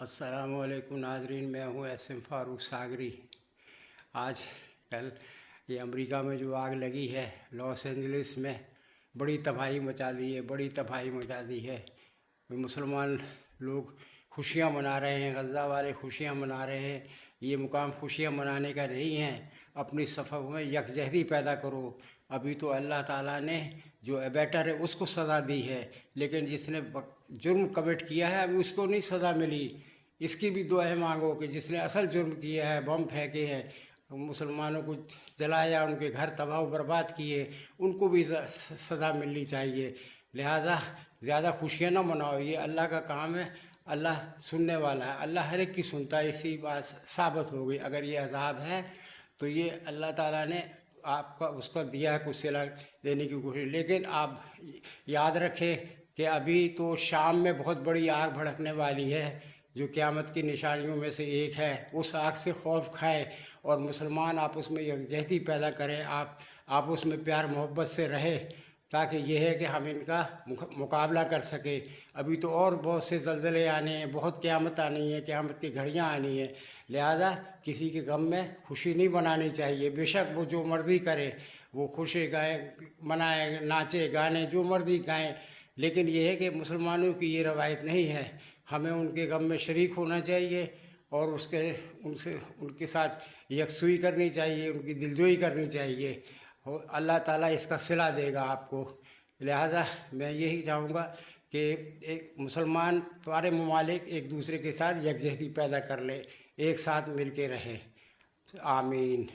السلام علیکم ناظرین، میں ہوں SM فاروق ساگری۔ آج کل یہ امریکہ میں جو آگ لگی ہے لاس اینجلس میں، بڑی تباہی مچا دی ہے۔ مسلمان لوگ خوشیاں منا رہے ہیں، غزہ والے خوشیاں منا رہے ہیں۔ یہ مقام خوشیاں منانے کا نہیں ہے، اپنی صفوں میں یکجہتی پیدا کرو۔ ابھی تو اللہ تعالیٰ نے جو ایبیٹر ہے اس کو سزا دی ہے، لیکن جس نے جرم کمٹ کیا ہے ابھی اس کو نہیں سزا ملی۔ اس کی بھی دعائیں مانگو کہ جس نے اصل جرم کیا ہے، بم پھینکے ہیں، مسلمانوں کو جلایا، ان کے گھر تباہ و برباد کیے، ان کو بھی سزا ملنی چاہیے۔ لہذا زیادہ خوشیاں نہ مناؤ، یہ اللہ کا کام ہے، اللہ سننے والا ہے، اللہ ہر ایک کی سنتا ہے۔ اسی بات ثابت ہو گئی، اگر یہ عذاب ہے تو یہ اللہ تعالیٰ نے آپ کا اس کو دیا ہے، کچھ صلہ دینے کی کوشش۔ لیکن آپ یاد رکھیں کہ ابھی تو شام میں بہت بڑی آگ بھڑکنے والی ہے، جو قیامت کی نشانیوں میں سے ایک ہے۔ اس آگ سے خوف کھائے اور مسلمان آپس میں یکجہتی پیدا کریں، آپ اس میں پیار محبت سے رہے، تاکہ یہ ہے کہ ہم ان کا مقابلہ کر سکیں۔ ابھی تو اور بہت سے زلزلے آنے ہیں، بہت قیامت آنی ہے، قیامت کی گھڑیاں آنی ہیں۔ لہذا کسی کے غم میں خوشی نہیں منانی چاہیے۔ بے شک وہ جو مرضی کرے، وہ خوشی گائیں، منائے، ناچے گانے، جو مرضی گائیں، لیکن یہ ہے کہ مسلمانوں کی یہ روایت نہیں ہے۔ ہمیں ان کے غم میں شریک ہونا چاہیے اور ان کے ساتھ یکسوئی کرنی چاہیے، ان کی دلجوئی کرنی چاہیے، اور اللہ تعالیٰ اس کا صلہ دے گا آپ کو۔ لہذا میں یہی چاہوں گا کہ ایک مسلمان سارے ممالک ایک دوسرے کے ساتھ یکجہتی پیدا کر لے، ایک ساتھ مل کے رہے۔ آمین۔